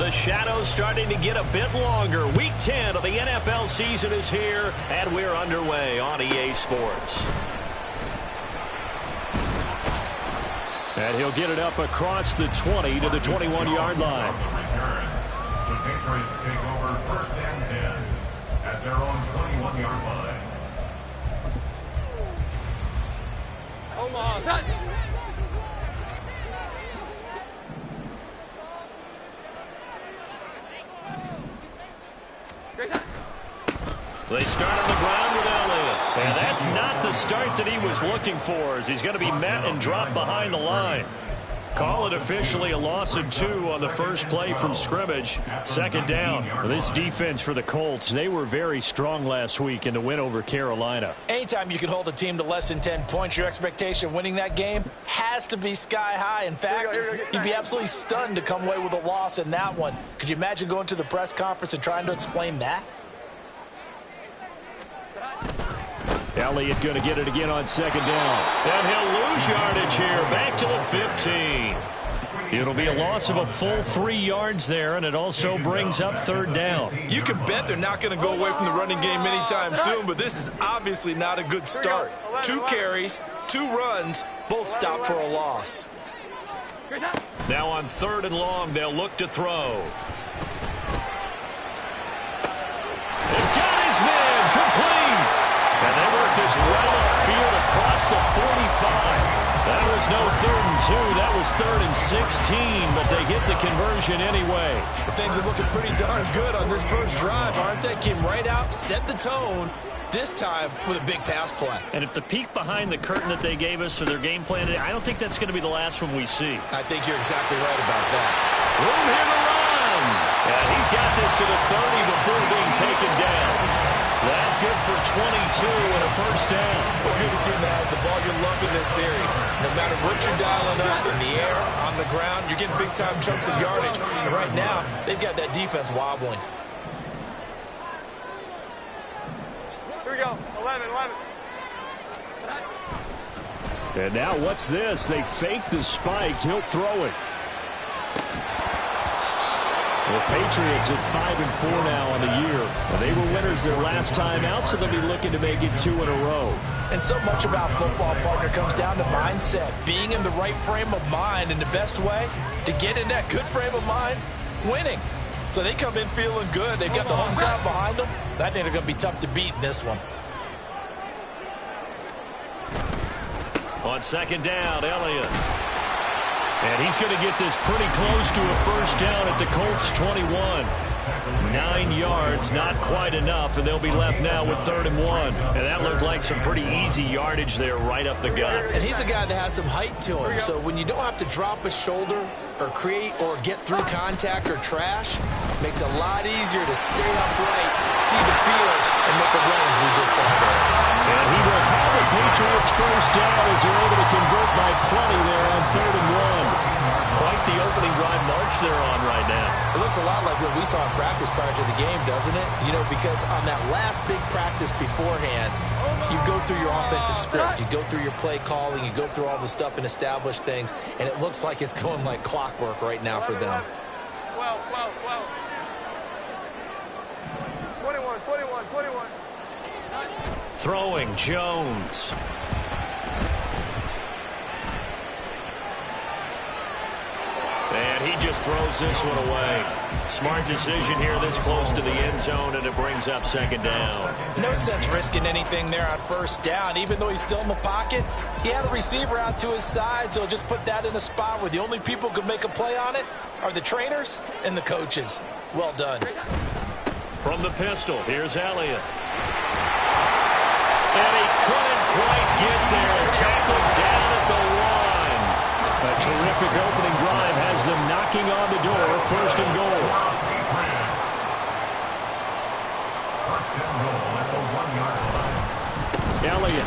The shadow's starting to get a bit longer. Week 10 of the NFL season is here, and we're underway on EA Sports. And he'll get it up across the 20 to the 21-yard line. The Patriots take over first and 10 at their own 21-yard line. Omaha, touch. They start on the ground with Elliott. And that's not the start that he was looking for, as he's going to be met and dropped behind the line. Call it officially a loss of 2 on the first play from scrimmage. Second down. Well, this defense for the Colts, they were very strong last week in the win over Carolina. Anytime you can hold a team to less than 10 points, your expectation of winning that game has to be sky high. In fact, you'd be absolutely stunned to come away with a loss in that one. Could you imagine going to the press conference and trying to explain that? Elliott going to get it again on second down. And he'll lose yardage here, back to the 15. It'll be a loss of a full 3 yards there, and it also brings up third down. You can bet they're not going to go away from the running game anytime soon, but this is obviously not a good start. 2 carries, 2 runs, both stopped for a loss. Now on third and long, they'll look to throw. They've got his man complete. And they work this right upfield across the 45. That was no 3rd and 2. That was 3rd and 16, but they get the conversion anyway. Things are looking pretty darn good on this first drive, aren't they? Came right out, set the tone, this time with a big pass play. And if the peek behind the curtain that they gave us or their game plan, I don't think that's going to be the last one we see. I think you're exactly right about that. Room here to run. And he's got this to the 30 before being taken down. That good for 22 and a first down. If you're the team that has the ball, you're loving this series. No matter what you're dialing up, in the air, on the ground, you're getting big-time chunks of yardage. And right now, they've got that defense wobbling. Here we go. 11. And now what's this? They fake the spike. He'll throw it. The Patriots at 5-4 now on the year. They were winners their last time out, so they'll be looking to make it 2 in a row. And so much about football, partner, comes down to mindset. Being in the right frame of mind, and the best way to get in that good frame of mind, winning. So they come in feeling good. They've got the home crowd behind them. I think they're going to be tough to beat in this one. On second down, Elliott. And he's going to get this pretty close to a first down at the Colts 21. 9 yards, not quite enough, and they'll be left now with 3rd and 1. And that looked like some pretty easy yardage there right up the gut. And he's a guy that has some height to him, so when you don't have to drop a shoulder or create or get through contact or trash, it makes it a lot easier to stay upright, see the field, and make a run as we just saw there. And he will have the Patriots first down as they're able to convert by plenty there on 3rd and 1. Quite the opening drive march they're on right now. It looks a lot like what we saw in practice prior to the game, doesn't it? You know, because on that last big practice beforehand, you go through your offensive script, you go through your play calling, you go through all the stuff and establish things, and it looks like it's going like clockwork right now for them. 12. 21. Throwing, Jones. And he just throws this one away. Smart decision here this close to the end zone, and it brings up second down. No sense risking anything there on first down. Even though he's still in the pocket, he had a receiver out to his side, so just put that in a spot where the only people who could make a play on it are the trainers and the coaches. Well done. From the pistol, here's Elliott. And he couldn't quite get there. Tackled down at the 1. A terrific opening drive has them knocking on the door. 1st and goal. Elliott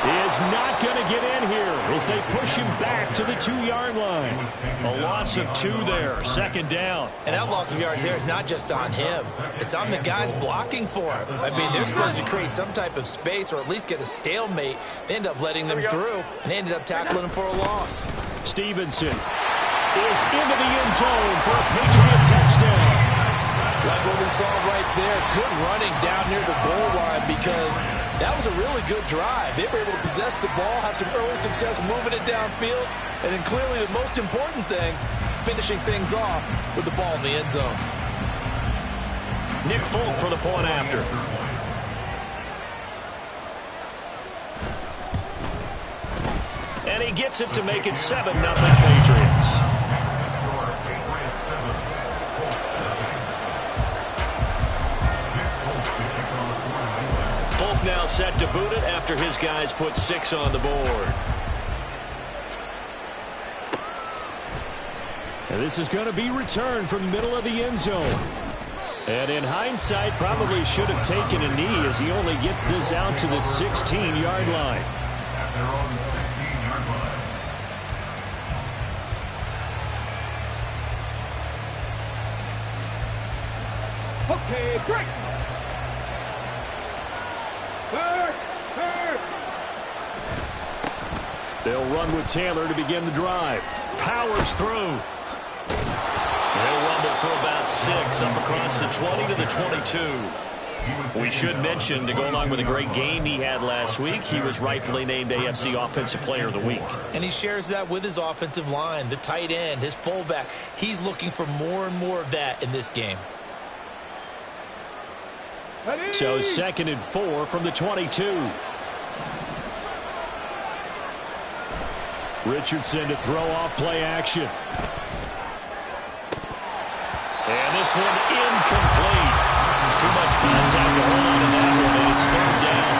is not going to get in here as they push him back to the 2-yard line. A loss of 2 there, 2nd down. And that loss of yards there is not just on him. It's on the guys blocking for him. I mean, they're supposed to create some type of space or at least get a stalemate. They end up letting them through, and they ended up tackling him for a loss. Stevenson is into the end zone for a Patriot touchdown. Like what we saw right there, good running down near the goal line because that was a really good drive. They were able to possess the ball, have some early success moving it downfield, and then clearly the most important thing, finishing things off with the ball in the end zone. Nick Folk for the point after. And he gets it to make it 7-0 Patriots. Folk now set to boot it after his guys put 6 on the board. And this is going to be returned from the middle of the end zone. And in hindsight, probably should have taken a knee as he only gets this out to the 16-yard line. At their own 16-yard line. Okay, break. They'll run with Taylor to begin the drive. Powers through. They'll rumble for about 6 up across the 20 to the 22. We should mention, to go along with a great game he had last week, he was rightfully named AFC Offensive Player of the Week. And he shares that with his offensive line, the tight end, his fullback. He's looking for more and more of that in this game. So 2nd and 4 from the 22. Richardson to throw off play action. And this one incomplete. Too much contact to hold on in that one, and it's 3rd down.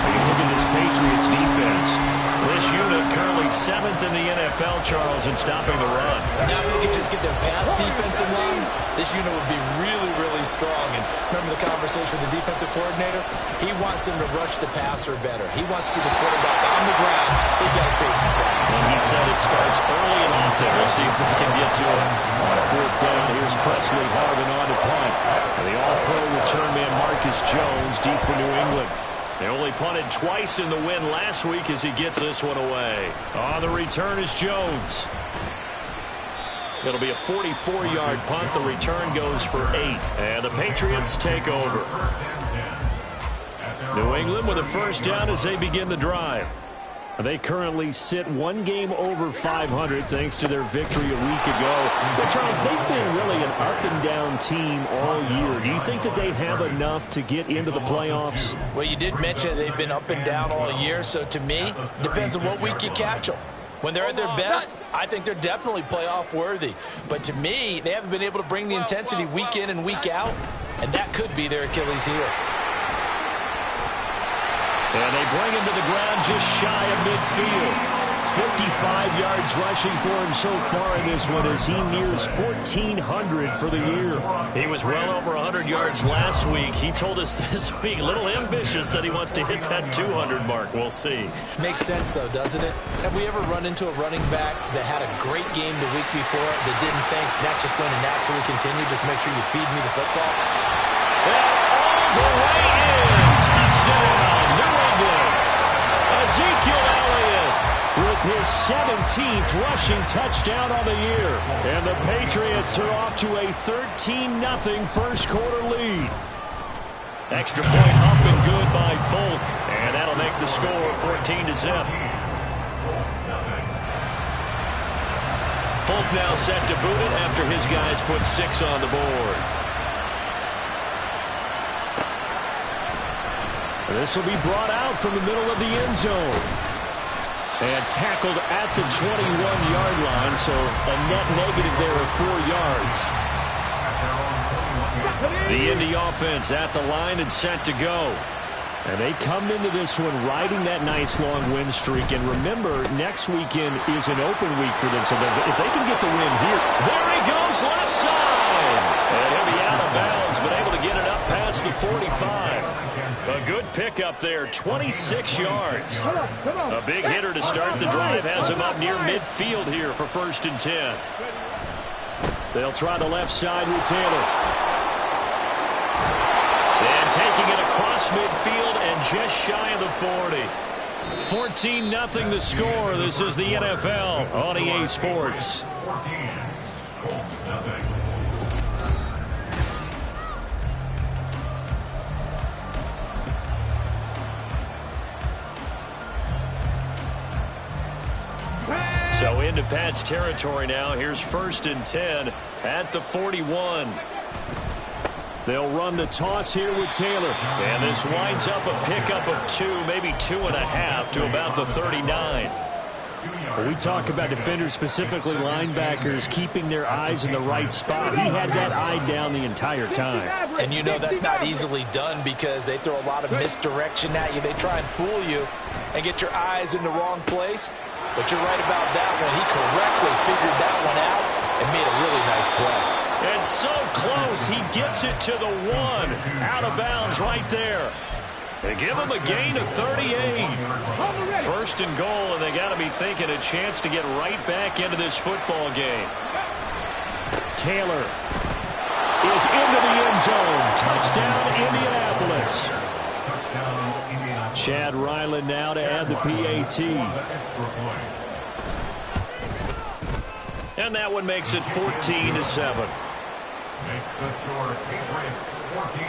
Hey, look at this Patriots defense. This unit currently 7th in the NFL, Charles, in stopping the run. Now if they could just get their pass defense in line, this unit would be really, really strong. And remember the conversation with the defensive coordinator? He wants them to rush the passer better. He wants to see the quarterback on the ground. They've got to create some sacks. And he said it starts early and often. We'll see if we can get to it. On 4th down, here's Presley Harvin on to punt. And the all-pro return man Marcus Jones deep for New England. They only punted twice in the win last week as he gets this one away. On the return is Jones. It'll be a 44-yard punt. The return goes for 8. And the Patriots take over. New England with a 1st down as they begin the drive. They currently sit 1 game over 500 thanks to their victory a week ago. But Charles, they've been really an up-and-down team all year. Do you think that they have enough to get into the playoffs? Well, you did mention they've been up and down all year, so to me, depends on what week you catch them. When they're at their best, I think they're definitely playoff worthy. But to me, they haven't been able to bring the intensity week in and week out, and that could be their Achilles heel. And they bring him to the ground just shy of midfield. 55 yards rushing for him so far in this one as he nears 1,400 for the year. He was well over 100 yards last week. He told us this week, a little ambitious, that he wants to hit that 200 mark. We'll see. Makes sense, though, doesn't it? Have we ever run into a running back that had a great game the week before that didn't think that's just going to naturally continue? Just make sure you feed me the football. And all the way in. Touchdown, New England. Ezekiel Elliott with his 17th rushing touchdown on the year. And the Patriots are off to a 13-0 first quarter lead. Extra point up and good by Folk. And that'll make the score 14-0. Folk now set to boot it after his guys put 6 on the board. This will be brought out from the middle of the end zone. And tackled at the 21-yard line, so a net negative there of 4 yards. The Indy offense at the line and set to go. And they come into this one riding that nice long win streak. And remember, next weekend is an open week for them. So if they can get the win here. There he goes, left side. And he'll be out of bounds, but able to get it up past the 45. A good pickup there, 26 yards. A big hitter to start the drive has him up near midfield here for 1st and 10. They'll try the left side with Taylor. And taking it across midfield and just shy of the 40. 14-0 the score. This is the NFL on EA Sports. 14. Colts, nothing. So into Pat's territory now. Here's 1st and 10 at the 41. They'll run the toss here with Taylor. And this winds up a pickup of 2, maybe 2.5 to about the 39. When we talk about defenders, specifically linebackers, keeping their eyes in the right spot. He had that eye down the entire time. And you know that's not easily done because they throw a lot of misdirection at you. They try and fool you and get your eyes in the wrong place. But you're right about that one. He correctly figured that one out and made a really nice play. And so close, he gets it to the 1. Out of bounds right there. They give him a gain of 38. 1st and goal, and they got to be thinking a chance to get right back into this football game. Taylor is into the end zone. Touchdown, Indianapolis. Chad Ryland now to add the PAT. And that one makes it 14-7. Makes the score Patriots 14,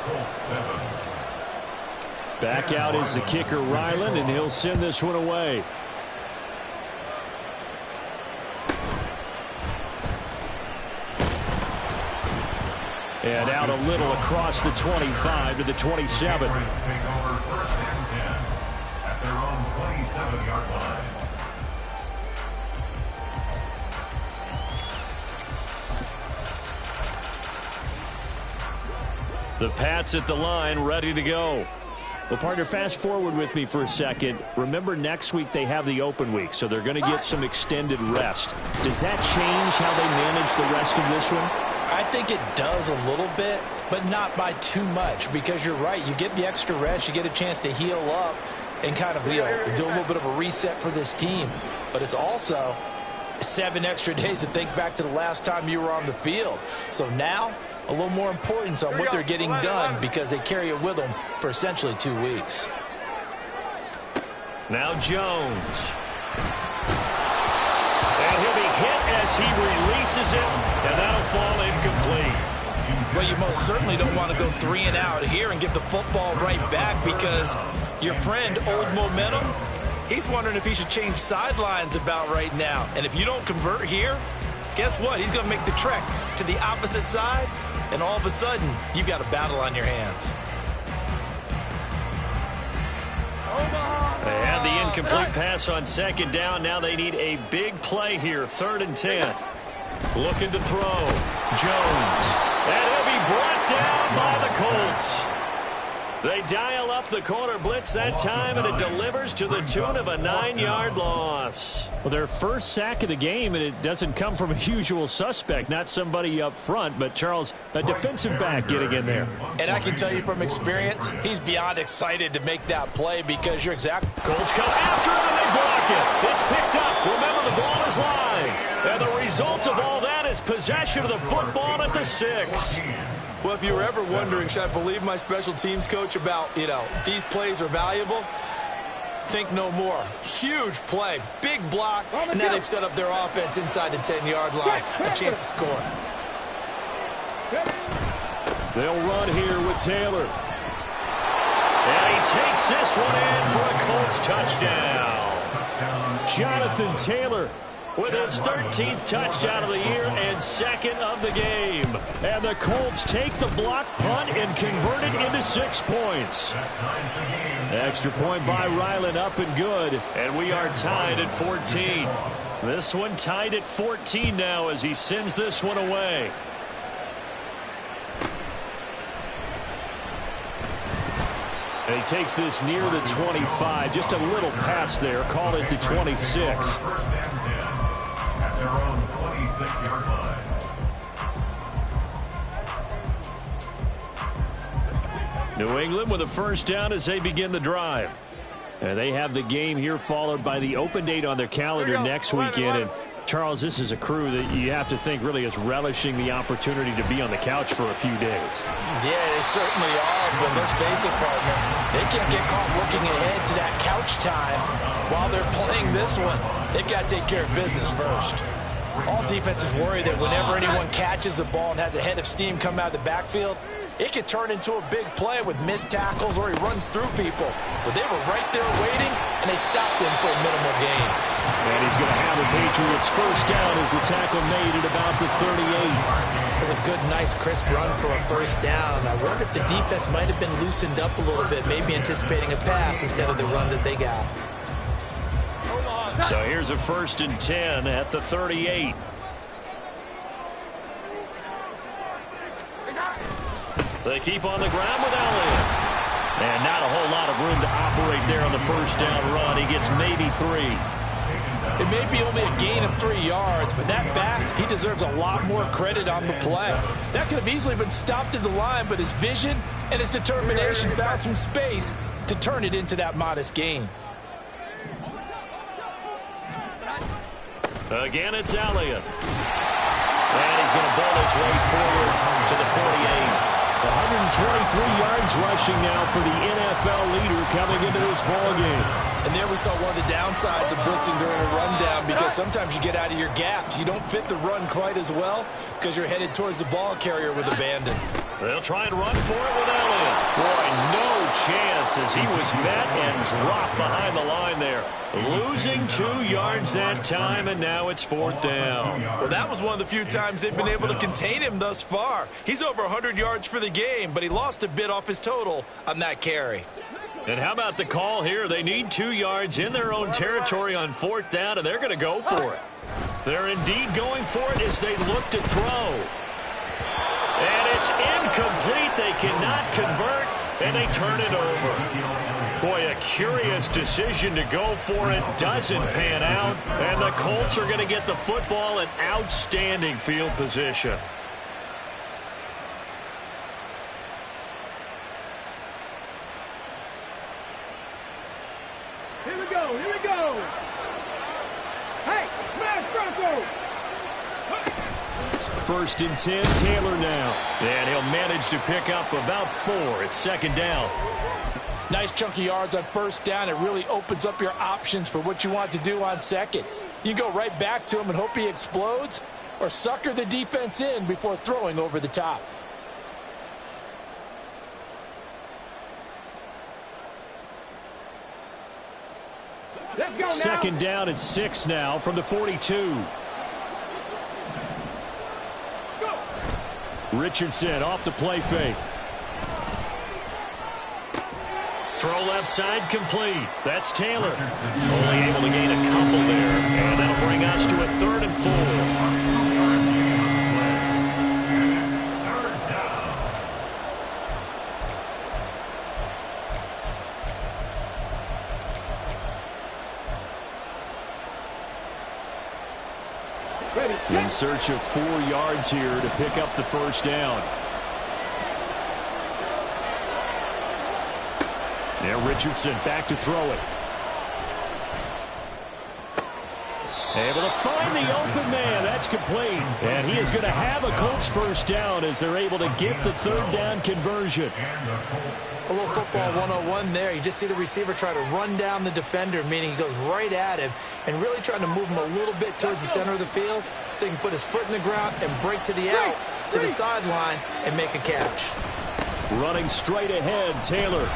Colts 7. Back out is the kicker, Ryland, and he'll send this one away. And out a little across the 25 to the 27. Take over 1st and 10 at their own 27-yard line. The Pats at the line, ready to go. Well, partner, fast forward with me for a second. Remember, next week they have the open week, so they're going to get some extended rest. Does that change how they manage the rest of this one? I think it does a little bit, but not by too much, because you're right. You get the extra rest, you get a chance to heal up and kind of do a little bit of a reset for this team. But it's also 7 extra days to think back to the last time you were on the field. So now a little more importance on what they're getting done because they carry it with them for essentially 2 weeks. Now Jones. And he'll be hit as he releases it, and that'll fall incomplete. Well, you most certainly don't want to go 3 and out here and get the football right back because your friend, Old Momentum, he's wondering if he should change sidelines about right now. And if you don't convert here, guess what? He's going to make the trek to the opposite side, and all of a sudden, you've got a battle on your hands. They had the incomplete pass on 2nd down. Now they need a big play here. 3rd and 10. Looking to throw. Jones. And he'll be brought down by the Colts. They dial up the corner blitz that time, and it delivers to the tune of a 9-yard loss. Well, their first sack of the game, and it doesn't come from a usual suspect, not somebody up front, but Charles, a defensive back getting in there. And I can tell you from experience, he's beyond excited to make that play because you're exactly. Colts come after him, and they block it. It's picked up. Remember, the ball is live. And the result of all that is possession of the football at the 6. Well, if you were ever wondering, should I believe my special teams coach about, these plays are valuable? Think no more. Huge play, big block, and now they've set up their offense inside the 10-yard line. A chance to score. They'll run here with Taylor. And he takes this one in for a Colts touchdown. Jonathan Taylor with his 13th touchdown of the year and 2nd of the game. And the Colts take the block punt and convert it into 6 points. Extra point by Ryland, up and good. And we are tied at 14. This one tied at 14 now as he sends this one away. And he takes this near the 25. Just a little pass there. Call it the 26. Their own 26-yard line. New England with a first down as they begin the drive. And they have the game here followed by the open date on their calendar next weekend. And Charles, this is a crew that you have to think really is relishing the opportunity to be on the couch for a few days. Yeah, they certainly are, but let's face it, partner. They can't get caught looking ahead to that couch time while they're playing this one. They've got to take care of business first. All defenses worry that whenever anyone catches the ball and has a head of steam come out of the backfield, it could turn into a big play with missed tackles or he runs through people. But they were right there waiting, and they stopped him for a minimal gain. And he's going to have the Patriots first down as the tackle made at about the 38. It was a good, nice, crisp run for a first down. I wonder if the defense might have been loosened up a little bit, maybe anticipating a pass instead of the run that they got. So here's a 1st and 10 at the 38. They keep on the ground with Elliott. And not a whole lot of room to operate there on the first down run. He gets maybe 3. It may be only a gain of 3 yards, but that back, he deserves a lot more credit on the play. That could have easily been stopped at the line, but his vision and his determination found some space to turn it into that modest gain. Again, it's Elliott. And he's going to ball his way forward to the 48. 123 yards rushing now for the NFL leader coming into this ballgame. And there we saw one of the downsides of blitzing during a rundown, because sometimes you get out of your gaps. You don't fit the run quite as well because you're headed towards the ball carrier with abandon. They'll try and run for it with Elliott. Boy, no chance as he was met and dropped behind the line there. Losing 2 yards that time, and now it's 4th down. Well, that was one of the few times they've been able to contain him thus far. He's over 100 yards for the game, but he lost a bit off his total on that carry. And how about the call here? They need 2 yards in their own territory on 4th down, and they're going to go for it. They're indeed going for it as they look to throw. And it's incomplete. They cannot convert, and they turn it over. Boy, a curious decision to go for it. Doesn't pan out, and the Colts are going to get the football in outstanding field position. Here we go, here we go. Hey, smash Bronco. 1st and 10, Taylor now. And he'll manage to pick up about 4. It's 2nd down. Nice chunk of yards on 1st down. It really opens up your options for what you want to do on 2nd. You go right back to him and hope he explodes, or sucker the defense in before throwing over the top. Let's go now. 2nd down and 6 now from the 42. Go. Richardson off the play fake. Throw left side complete. That's Taylor. Only able to gain a couple there. And that'll bring us to a 3rd and 4. In search of 4 yards here to pick up the first down. Now Richardson back to throw it. Able to find the open man. That's complete. And he is going to have a Colts first down as they're able to get the 3rd down conversion. A little football 101 there. You just see the receiver try to run down the defender, meaning he goes right at him and really trying to move him a little bit towards the center of the field so he can put his foot in the ground and break to the out, to the sideline, and make a catch. Running straight ahead, Taylor.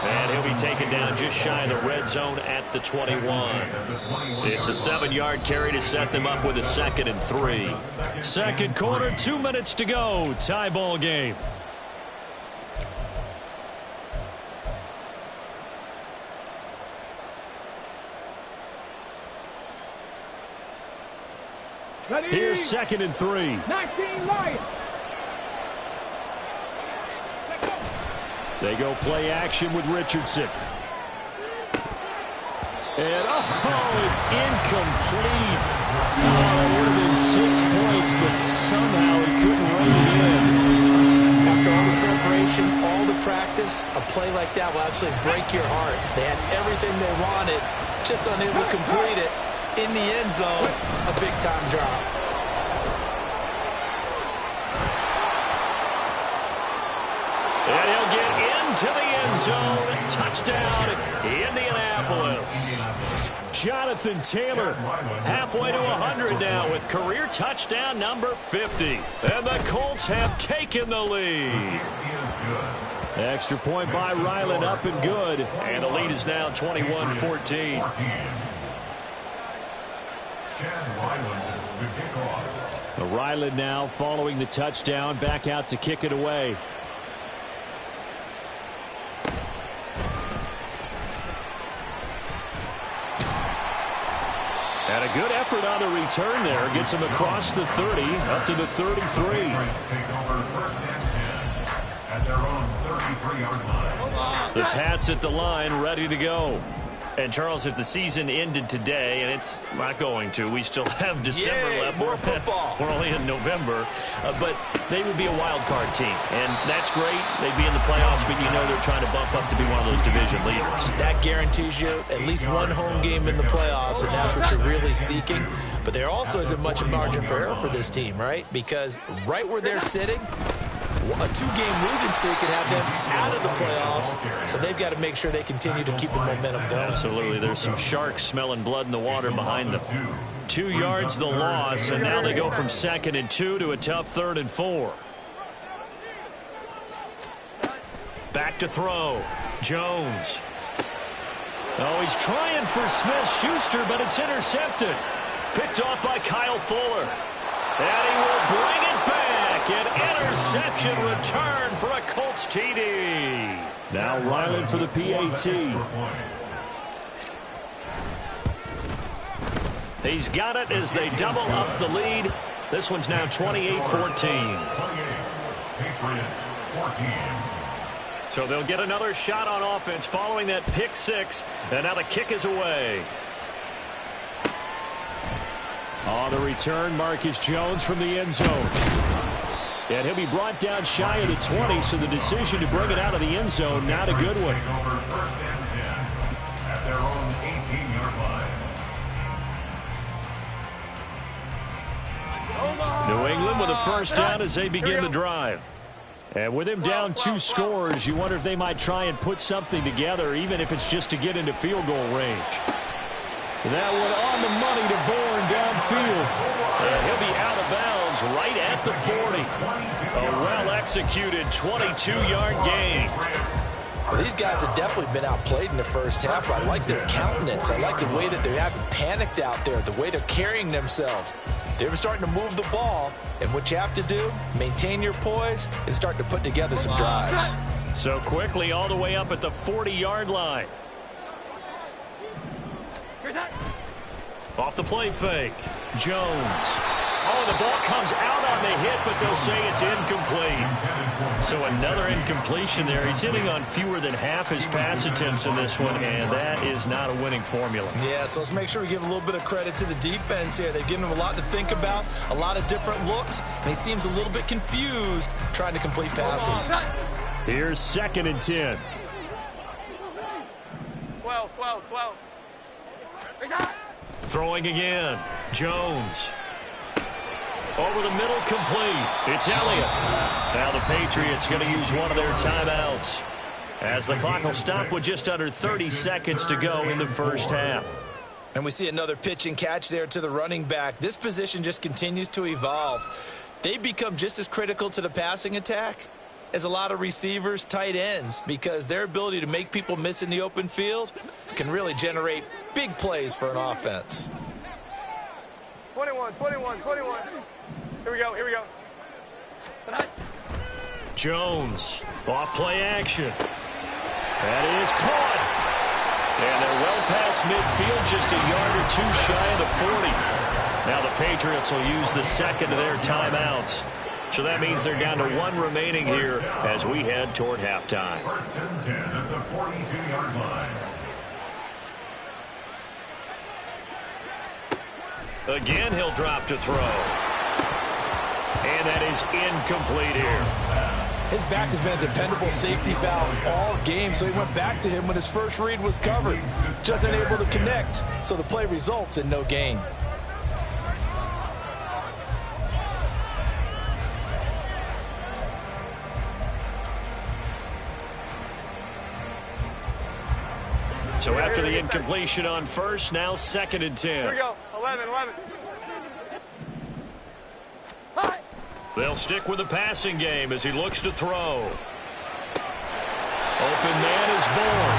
And he'll be taken down just shy of the red zone at the 21. It's a 7-yard carry to set them up with a 2nd and 3. 2nd quarter, 2 minutes to go. Tie ball game. Here's 2nd and 3. 19 Lions. They go play action with Richardson. And, oh, it's incomplete. Oh, it would have been 6 points, but somehow he couldn't run it in. After all the preparation, all the practice, a play like that will absolutely break your heart. They had everything they wanted, just unable to complete it. In the end zone, a big-time drop. And he'll get into the end end zone. Touchdown, Indianapolis. Jonathan Taylor Halfway to 100 now with career touchdown number 50. And the Colts have taken the lead. Extra point by Ryland, up and good. And the lead is now 21-14. Ryland now following the touchdown, back out to kick it away. And a good effort on the return there. Gets him across the 30, up to the 33. The Pats at the line, ready to go. And, Charles, if the season ended today, and it's not going to, we still have December left. More football. We're only in November. But they would be a wild card team. And that's great. They'd be in the playoffs, but you know they're trying to bump up to be one of those division leaders. That guarantees you at least one home game in the playoffs, and that's what you're really seeking. But there also isn't much margin for error for this team, right? Because right where they're sitting, a two-game losing streak could have them out of the playoffs, so they've got to make sure they continue to keep the momentum going. Absolutely. There's some sharks smelling blood in the water behind them. 2 yards the loss, and now they go from 2nd and 2 to a tough 3rd and 4. Back to throw. Jones. Oh, he's trying for Smith-Schuster, but it's intercepted. Picked off by Kyle Fuller. And he will bring it back. An interception return for a Colts TD. Now Ryland for the PAT. He's got it as they double up the lead. This one's now 28-14. So they'll get another shot on offense following that pick six. And now the kick is away. On the return, Marcus Jones from the end zone. And he'll be brought down shy of the 20, so the decision to bring it out of the end zone, not a good one. New England with a first down as they begin the drive. And with him down 2 scores, you wonder if they might try and put something together, even if it's just to get into field goal range. That one on the money to Bourne downfield. And he'll be out of bounds right at the 40. A well-executed 22-yard gain. Well, these guys have definitely been outplayed in the first half. I like their countenance. I like the way that they haven't panicked out there, the way they're carrying themselves. They're starting to move the ball, and what you have to do, maintain your poise and start to put together some drives. So quickly all the way up at the 40-yard line. Off the play fake. Jones. Oh, the ball comes out on the hit, but they'll say it's incomplete. So another incompletion there. He's hitting on fewer than half his pass attempts in this one, and that is not a winning formula. Yeah, so let's make sure we give a little bit of credit to the defense here. They've given him a lot to think about, a lot of different looks, and he seems a little bit confused trying to complete passes. Here's 2nd and 10. 12. Throwing again. Jones. Over the middle, complete. It's Elliott. Now the Patriots going to use one of their timeouts as the clock will stop with just under 30 seconds to go in the first half. And we see another pitch and catch there to the running back. This position just continues to evolve. They become just as critical to the passing attack as a lot of receivers, tight ends, because their ability to make people miss in the open field can really generate big plays for an offense. 21. Here we go. Jones, off play action. That is caught. And they're well past midfield, just a yard or two shy of the 40. Now the Patriots will use the second of their timeouts. So that means they're down to 1 remaining here as we head toward halftime. 1st and 10 at the 42-yard line. Again, he'll drop to throw. And that is incomplete here. His back has been a dependable safety valve all game, so he went back to him when his first read was covered. Just unable to connect, so the play results in no gain. So after the incompletion on first, now 2nd and 10. Here we go. 11. They'll stick with the passing game as he looks to throw. Open man is born.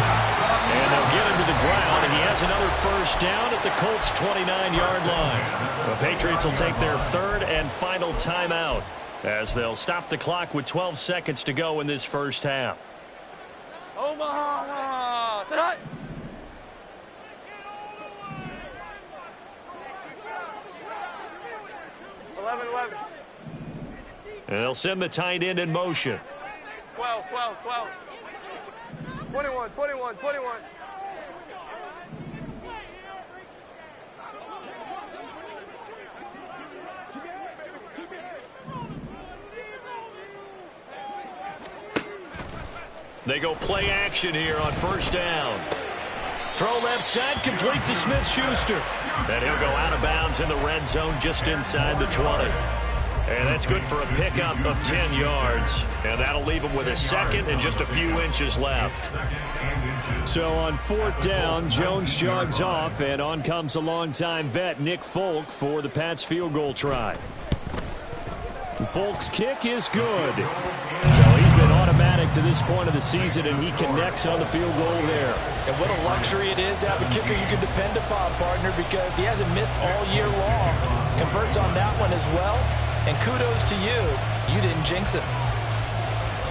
And they'll get him to the ground, and he has another first down at the Colts' 29-yard line. The Patriots will take their 3rd and final timeout as they'll stop the clock with 12 seconds to go in this first half. Omaha. Sit high. And they'll send the tight end in motion. 12. 21. They go play action here on first down. Throw left side, complete to Smith-Schuster. And he'll go out of bounds in the red zone just inside the 20. And that's good for a pickup of 10 yards. And that'll leave him with a 2nd and just a few inches left. So on 4th down, Jones jogs off, and on comes a longtime vet, Nick Folk, for the Pats field goal try. Folk's kick is good. So he's been automatic to this point of the season, and he connects on the field goal there. And what a luxury it is to have a kicker you can depend upon, partner, because he hasn't missed all year long. Converts on that one as well. And kudos to you. You didn't jinx it.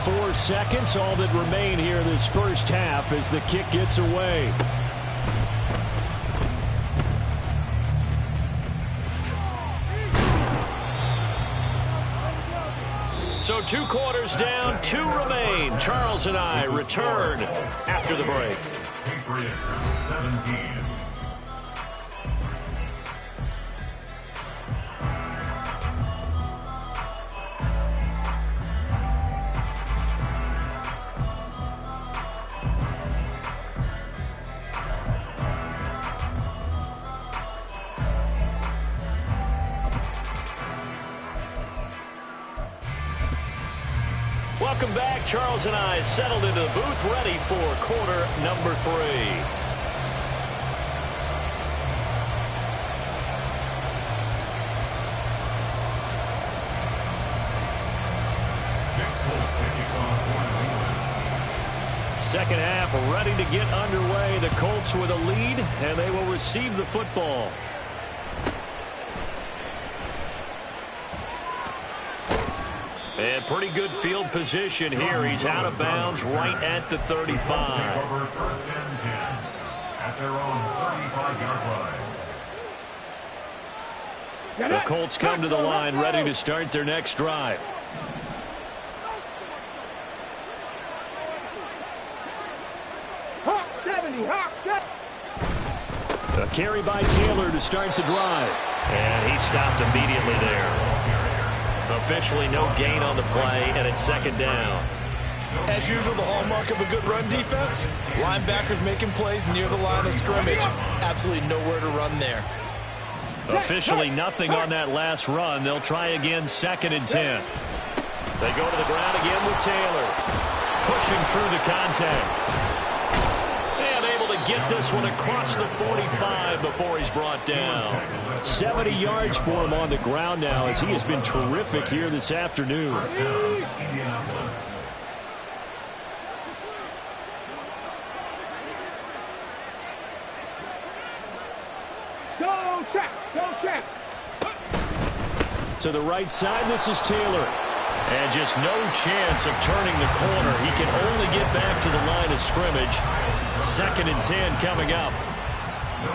4 seconds, all that remain here this first half as the kick gets away. So 2 quarters down, 2 remain. Charles and I return after the break. Patriots 17. Welcome back. Charles and I settled into the booth, ready for quarter number 3. Second half ready to get underway. The Colts with a lead, and they will receive the football. And pretty good field position here. He's out of bounds right at the 35. Over 1st and 10 at their own 35-yard line. The Colts come to the line ready to start their next drive. Hawk 70. A carry by Taylor to start the drive. And he stopped immediately there. Officially no gain on the play, and it's 2nd down. As usual, the hallmark of a good run defense, linebackers making plays near the line of scrimmage. Absolutely nowhere to run there. Officially nothing on that last run. They'll try again, 2nd and 10. They go to the ground again with Taylor. Pushing through the contact. And able to get this one across the 45 before he's brought down. 70 yards for him on the ground now, as he has been terrific here this afternoon. Go check. To the right side, this is Taylor. And just no chance of turning the corner. He can only get back to the line of scrimmage. 2nd and 10 coming up.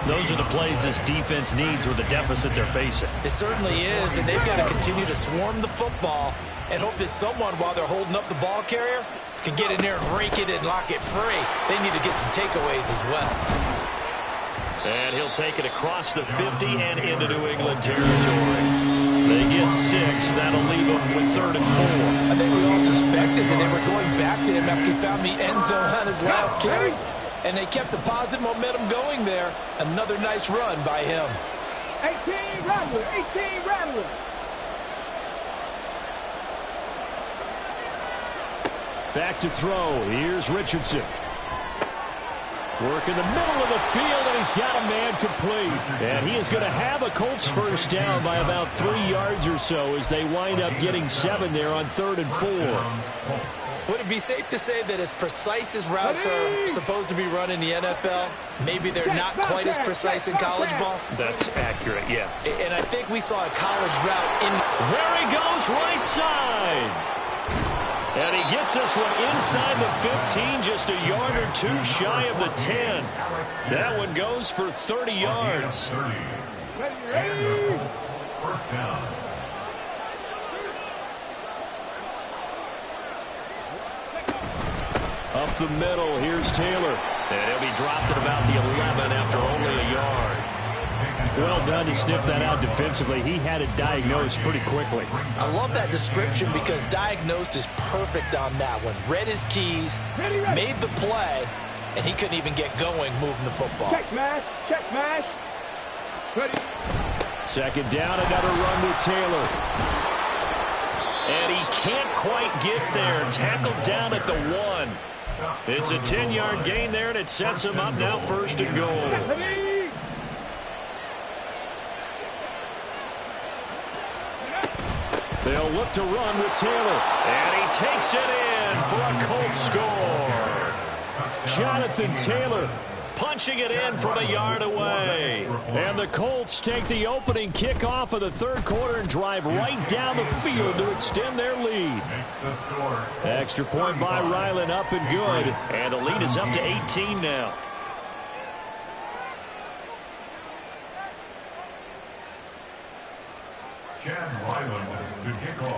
Those are the plays this defense needs with the deficit they're facing. It certainly is, and they've got to continue to swarm the football and hope that someone, while they're holding up the ball carrier, can get in there and rake it and lock it free. They need to get some takeaways as well. And he'll take it across the 50 and into New England territory. They get 6. That'll leave them with 3rd and 4. I think we all suspected that they were going back to him after he found the end zone on his last carry. And they kept the positive momentum going there. Another nice run by him. 18 Rattler. Back to throw. Here's Richardson. Work in the middle of the field, and he's got a man complete. And he is going to have a Colts first down by about 3 yards or so as they wind up getting 7 there on 3rd and 4. Would it be safe to say that as precise as routes are supposed to be run in the NFL, maybe they're not quite as precise in college ball? That's accurate, yeah. And I think we saw a college route in. There he goes, right side. And he gets this one inside the 15, just a yard or two shy of the 10. That one goes for 30 yards. First down. Up the middle, here's Taylor. And he'll be dropped at about the 11 after only a yard. Well done to sniff that out defensively. He had it diagnosed pretty quickly. I love that description because diagnosed is perfect on that one. Read his keys, made the play, and he couldn't even get going moving the football. Check mash, check mash. Ready. Second down, another run with Taylor. And he can't quite get there. Tackled down at the 1. It's a 10-yard gain there, and it sets him up now 1st and goal. They'll look to run with Taylor. And he takes it in for a Colts score. Jonathan Taylor punching it in from a yard away. And the Colts take the opening kickoff of the 3rd quarter and drive right down the field to extend their lead. Extra point by Ryland, up and good. And the lead is up to 18 now.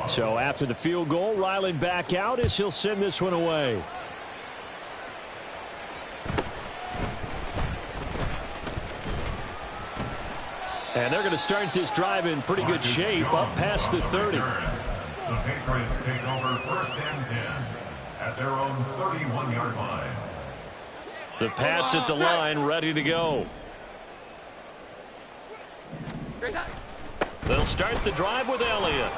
So after the field goal, Ryland back out as he'll send this one away. And they're going to start this drive in pretty good shape up past the 30. The Patriots take over 1st and 10 at their own 31-yard line. The Pats at the line ready to go. They'll start the drive with Elliott.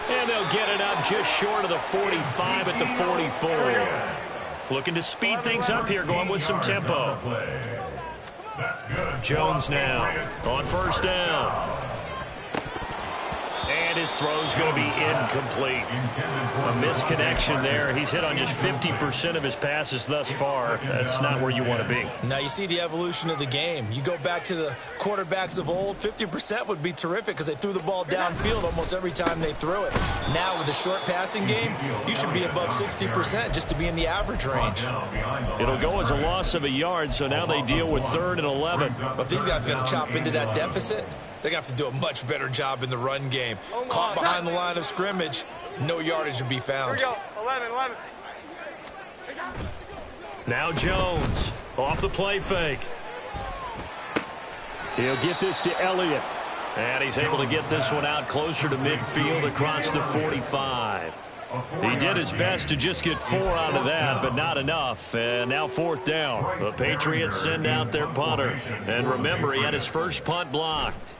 And they'll get it up just short of the 45 at the 44. Looking to speed things up here, going with some tempo. Jones now on 1st down. And his throw's going to be incomplete. A misconnection there. He's hit on just 50% of his passes thus far. That's not where you want to be. Now you see the evolution of the game. You go back to the quarterbacks of old, 50% would be terrific because they threw the ball downfield almost every time they threw it. Now with the short passing game, you should be above 60% just to be in the average range. It'll go as a loss of a yard, so now they deal with 3rd and 11. But these guys are going to chop into that deficit. They're going to have to do a much better job in the run game. Caught behind the line of scrimmage, no yardage to be found. Here we go. 11. Now Jones off the play fake. He'll get this to Elliott. And he's able to get this one out closer to midfield across the 45. He did his best to just get 4 out of that, but not enough. And now 4th down. The Patriots send out their punter. And remember, he had his first punt blocked.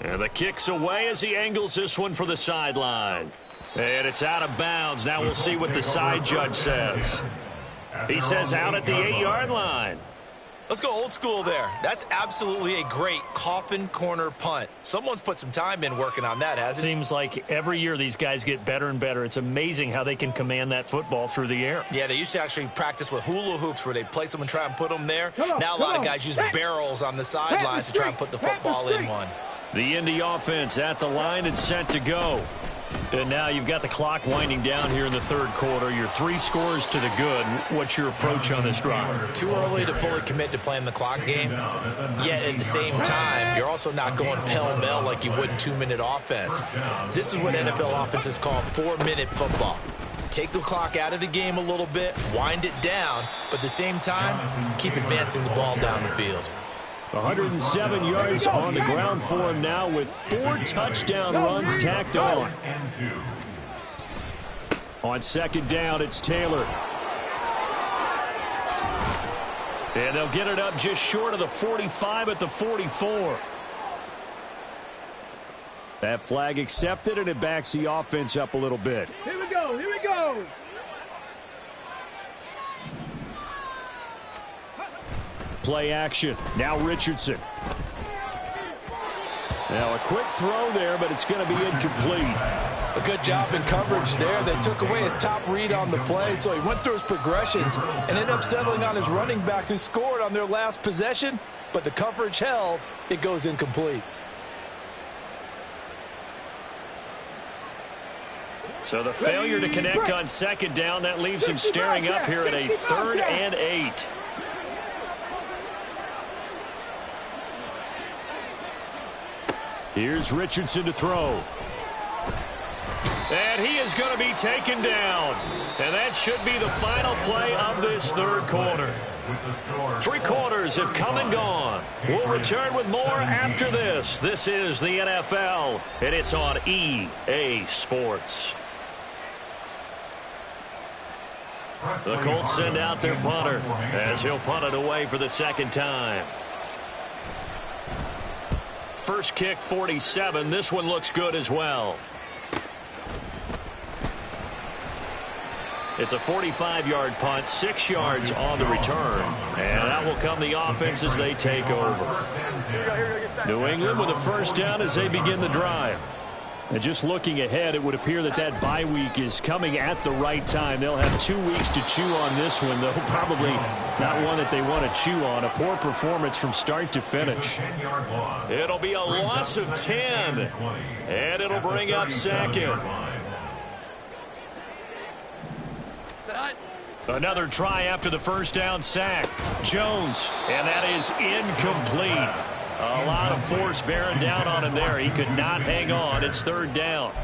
And the kick's away as he angles this one for the sideline. And it's out of bounds. Now we'll see what the side judge says. He says out at the 8-yard line. Let's go old school there. That's absolutely a great coffin corner punt. Someone's put some time in working on that, hasn't it? Seems like every year these guys get better and better. It's amazing how they can command that football through the air. Yeah, they used to actually practice with hula hoops where they place them and try and put them there. Now a lot of guys use barrels on the sidelines to try and put the football in one. The Indy offense at the line and set to go. And now you've got the clock winding down here in the 3rd quarter. Your 3 scores to the good. What's your approach on this drive? Too early to fully commit to playing the clock game. Yet at the same time, you're also not going pell-mell like you would in 2-minute offense. This is what NFL offenses call 4-minute football. Take the clock out of the game a little bit, wind it down, but at the same time, keep advancing the ball down the field. 107 yards on the ground for him now with 4 touchdown runs tacked on. On 2nd down, it's Taylor. And they'll get it up just short of the 45 at the 44. That flag accepted, and it backs the offense up a little bit. Here we go. play action. Now Richardson. Now a quick throw there, but it's going to be incomplete. A good job in coverage there. They took away his top read on the play, so he went through his progressions and ended up settling on his running back who scored on their last possession, but the coverage held. It goes incomplete. So the failure to connect on second down, that leaves him staring up here at a 3rd and 8. Here's Richardson to throw. And he is going to be taken down. And that should be the final play of this 3rd quarter. 3 quarters have come and gone. We'll return with more after this. This is the NFL, and it's on EA Sports. The Colts send out their punter as he'll punt it away for the 2nd time. First kick, 47. This one looks good as well. It's a 45-yard punt, 6 yards on the return. And out will come the offense as they take over. New England with a first down as they begin the drive. And just looking ahead, it would appear that that bye week is coming at the right time. They'll have 2 weeks to chew on this one, though probably not one that they want to chew on. A poor performance from start to finish. It'll be a loss of 10, and it'll bring up 2nd. Another try after the first down sack. Jones, and that is incomplete. A lot of force bearing down on him there. He could not hang on. It's 3rd down.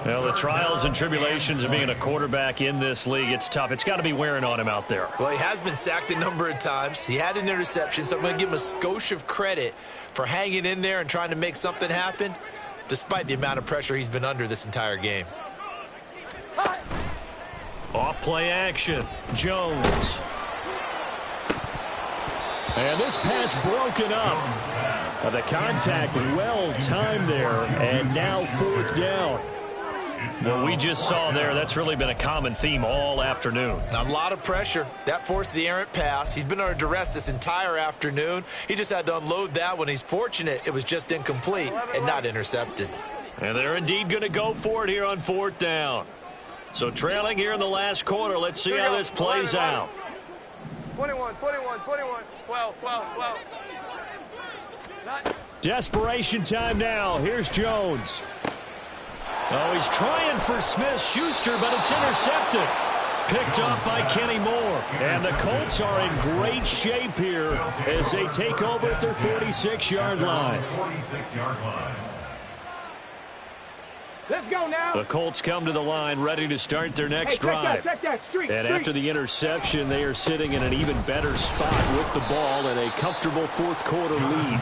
Well, the trials and tribulations of being a quarterback in this league, it's tough. It's got to be wearing on him out there. Well, he has been sacked a number of times. He had an interception, so I'm going to give him a skosh of credit for hanging in there and trying to make something happen, despite the amount of pressure he's been under this entire game. Off play action. Jones. And this pass broken up. The contact well timed there, and now 4th down. What we just saw there, that's really been a common theme all afternoon. A lot of pressure. That forced the errant pass. He's been under duress this entire afternoon. He just had to unload that one. He's fortunate it was just incomplete and not intercepted. And they're indeed going to go for it here on 4th down. So trailing here in the last quarter, let's see how this plays out. 21, 21, 21, 12, 12, 12. Desperation time now. Here's Jones. Oh, he's trying for Smith-Schuster, but it's intercepted. Picked off by Kenny Moore. And the Colts are in great shape here as they take over at their 46-yard line. 46-yard line. Let's go now. The Colts come to the line ready to start their next drive. Check that. Street. After the interception, they are sitting in an even better spot with the ball and a comfortable 4th quarter lead.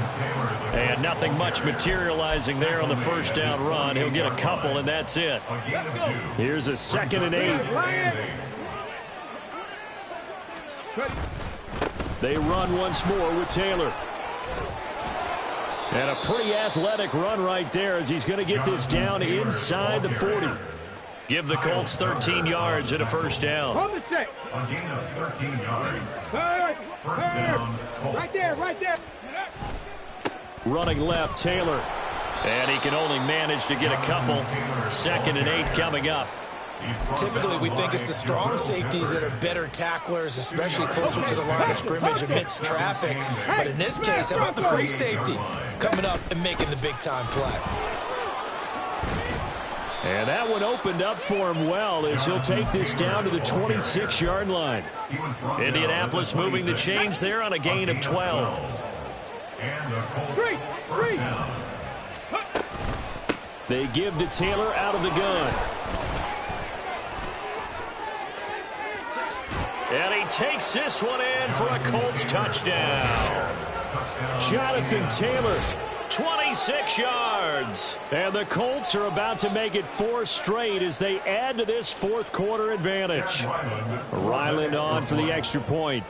And nothing much materializing there on the first down run. He'll get a couple, and that's it. Here's a 2nd and 8. They run once more with Taylor. And a pretty athletic run right there as he's going to get this down inside the 40. Give the Colts 13 yards and a first down. A gain of 13 yards. First down, Colts. Right there. Running left, Taylor. And he can only manage to get a couple. 2nd and 8 coming up. Typically, we think it's the strong safeties that are better tacklers, especially closer to the line of scrimmage amidst traffic. But in this case, how about the free safety coming up and making the big-time play? And that one opened up for him well as he'll take this down to the 26-yard line. Indianapolis moving the chains there on a gain of 12. And the Colts first down. They give to Taylor out of the gun. And he takes this one in for a Colts touchdown. Jonathan Taylor, 26 yards. And the Colts are about to make it 4 straight as they add to this 4th quarter advantage. Ryland on for the extra point.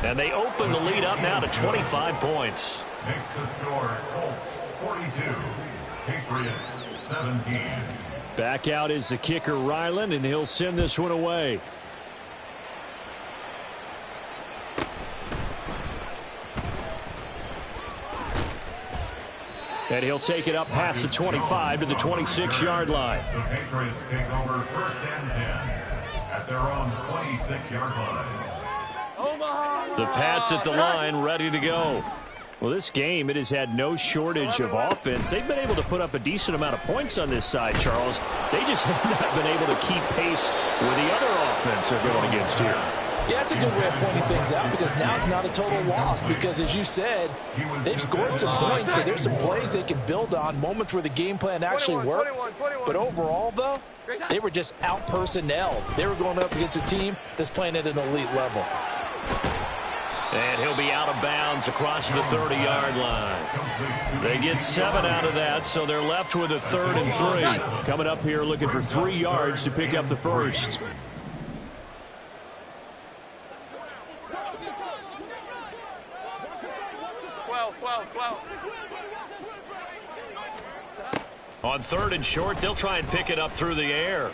And they open the lead up now to 25 points. Makes the score Colts 42, Patriots 17. Back out is the kicker, Ryland, and he'll send this one away. And he'll take it up past the 25 to the 26-yard line. The Patriots take over 1st and 10 at their own 26-yard line. The Pats at the line, ready to go. Well, this game, it has had no shortage of offense. They've been able to put up a decent amount of points on this side, Charles. They just have not been able to keep pace with the other offense they're going against here. Yeah, it's a good way of pointing things out because now it's not a total loss because, as you said, they've scored some points, so there's some plays they can build on, moments where the game plan actually worked. But overall, though, they were just out-personnelled. They were going up against a team that's playing at an elite level. And he'll be out of bounds across the 30-yard line. They get 7 out of that, so they're left with a 3rd and 3. Coming up here looking for 3 yards to pick up the first. On 3rd and short, they'll try and pick it up through the air.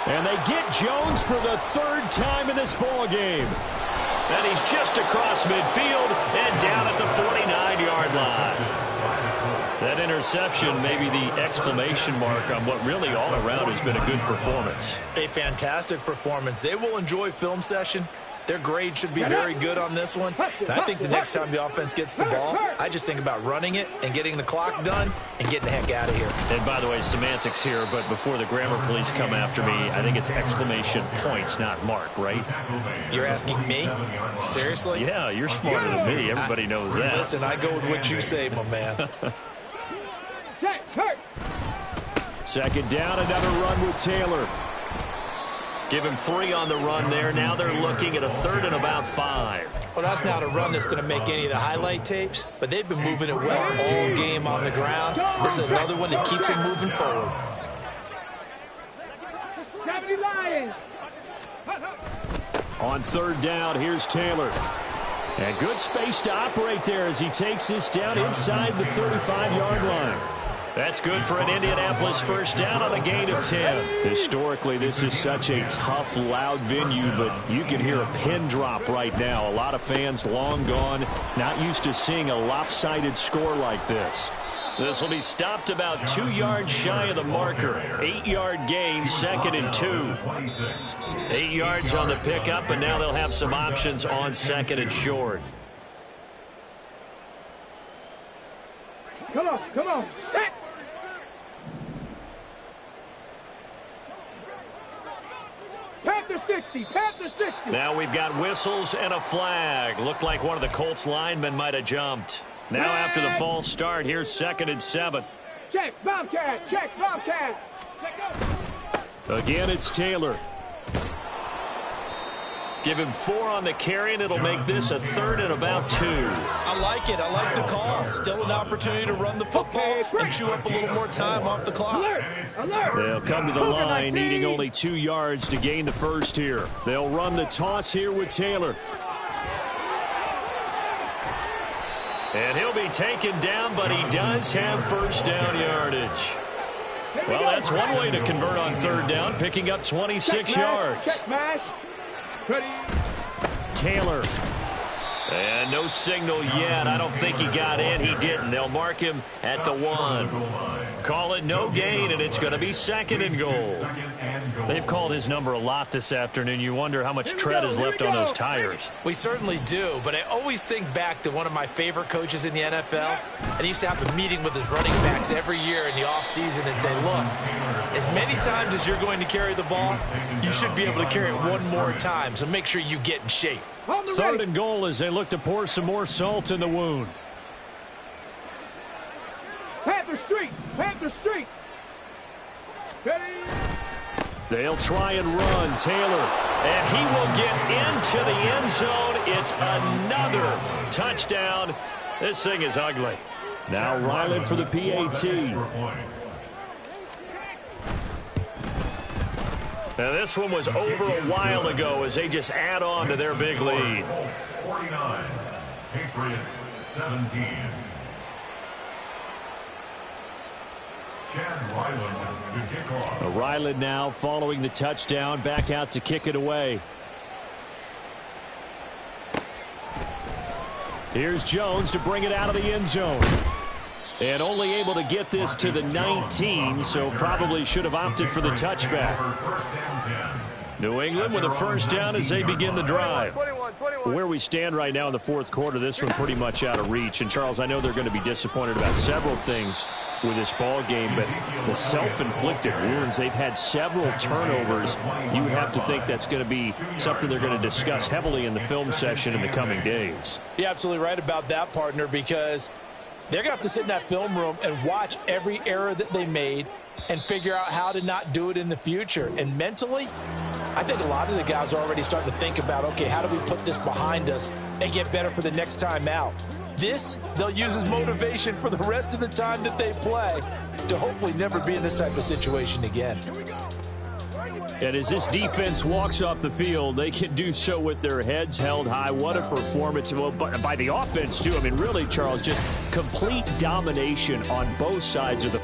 And they get Jones for the 3rd time in this ball game. And he's just across midfield and down at the 49-yard line. That interception may be the exclamation mark on what really all around has been a good performance. A fantastic performance. They will enjoy film session. Their grade should be very good on this one. And I think the next time the offense gets the ball, I just think about running it and getting the clock done and getting the heck out of here. And by the way, semantics here, but before the grammar police come after me, I think it's exclamation points, not mark, right? You're asking me? Seriously? Yeah, you're smarter than me. Everybody knows that. Listen, I go with what you say, my man. Second down, another run with Taylor. Give him 3 on the run there. Now they're looking at a 3rd and about 5. Well, that's not a run that's going to make any of the highlight tapes, but they've been moving it well all game on the ground. This is another one that keeps them moving forward. On 3rd down, here's Taylor. And good space to operate there as he takes this down inside the 35-yard line. That's good for an Indianapolis 1st down on a gain of 10. Historically, this is such a tough, loud venue, but you can hear a pin drop right now. A lot of fans long gone, not used to seeing a lopsided score like this. This will be stopped about 2 yards shy of the marker. 8-yard gain, 2nd and 2. 8 yards on the pickup, and now they'll have some options on 2nd and short. Come on. Set. Panther 60. Now we've got whistles and a flag. Looked like one of the Colts linemen might have jumped. Now after the false start, here's 2nd and 7. Check, Bobcat. Again, it's Taylor. Give him 4 on the carry, and it'll make this a 3rd and about 2. I like it. I like the call. Still an opportunity to run the football and chew up a little more time off the clock. Alert. They'll come to the line, needing only 2 yards to gain the first here. They'll run the toss here with Taylor. And he'll be taken down, but he does have 1st down yardage. Well, that's one way to convert on 3rd down, picking up 26 yards. Taylor. And no signal yet. I don't think he got in. He didn't. They'll mark him at the 1. Call it no gain, and it's going to be 2nd and goal. They've called his number a lot this afternoon. You wonder how much tread is left on those tires. We certainly do, but I always think back to one of my favorite coaches in the NFL, and he used to have a meeting with his running backs every year in the offseason and say, look, as many times as you're going to carry the ball, you should be able to carry it one more time, so make sure you get in shape. 3rd and goal as they look to pour some more salt in the wound. Panther Street. They'll try and run. Taylor. And he will get into the end zone. It's another touchdown. This thing is ugly. Now Ryland for the PAT. Now this one was over a while ago as they just add on to their big lead. 49, Patriots 17. Chad Ryland to kick off. Ryland now following the touchdown, back out to kick it away. Here's Jones to bring it out of the end zone. And only able to get this to the 19, so probably should have opted for the touchback. New England with a first down as they begin the drive. Where we stand right now in the fourth quarter, this one pretty much out of reach. And, Charles, I know they're going to be disappointed about several things with this ball game, but the self-inflicted wounds, they've had several turnovers. You would have to think that's going to be something they're going to discuss heavily in the film session in the coming days. You're absolutely right about that, partner, because they're going to have to sit in that film room and watch every error that they made and figure out how to not do it in the future. And mentally, I think a lot of the guys are already starting to think about, okay, how do we put this behind us and get better for the next time out? This, they'll use as motivation for the rest of the time that they play to hopefully never be in this type of situation again. And as this defense walks off the field, they can do so with their heads held high. What a performance by the offense, too. I mean, really, Charles, just complete domination on both sides of the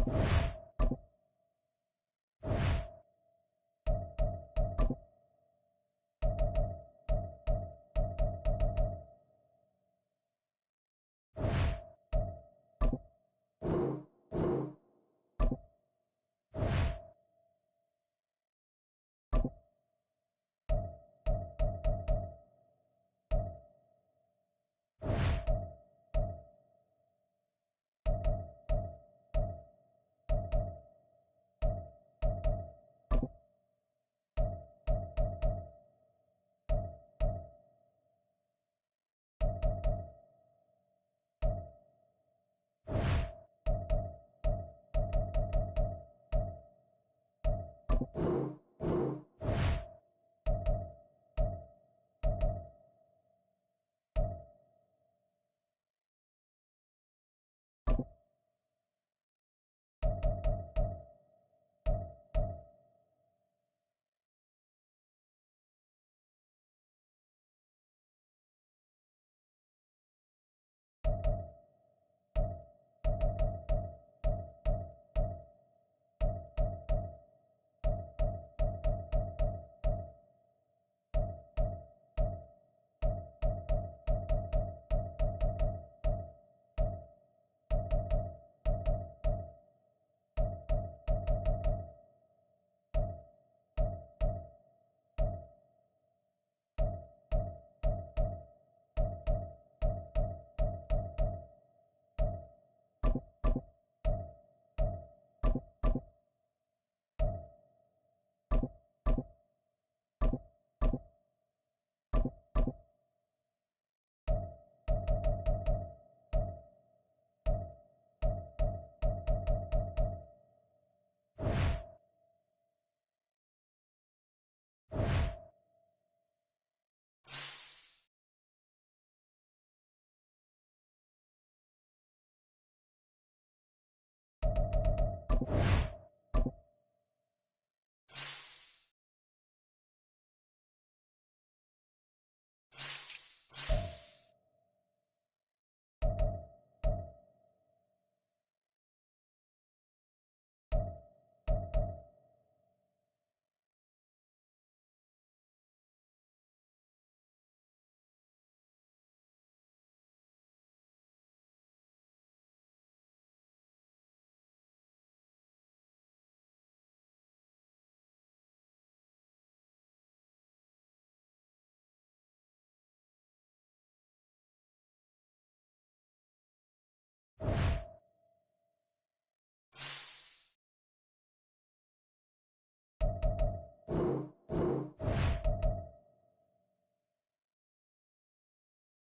You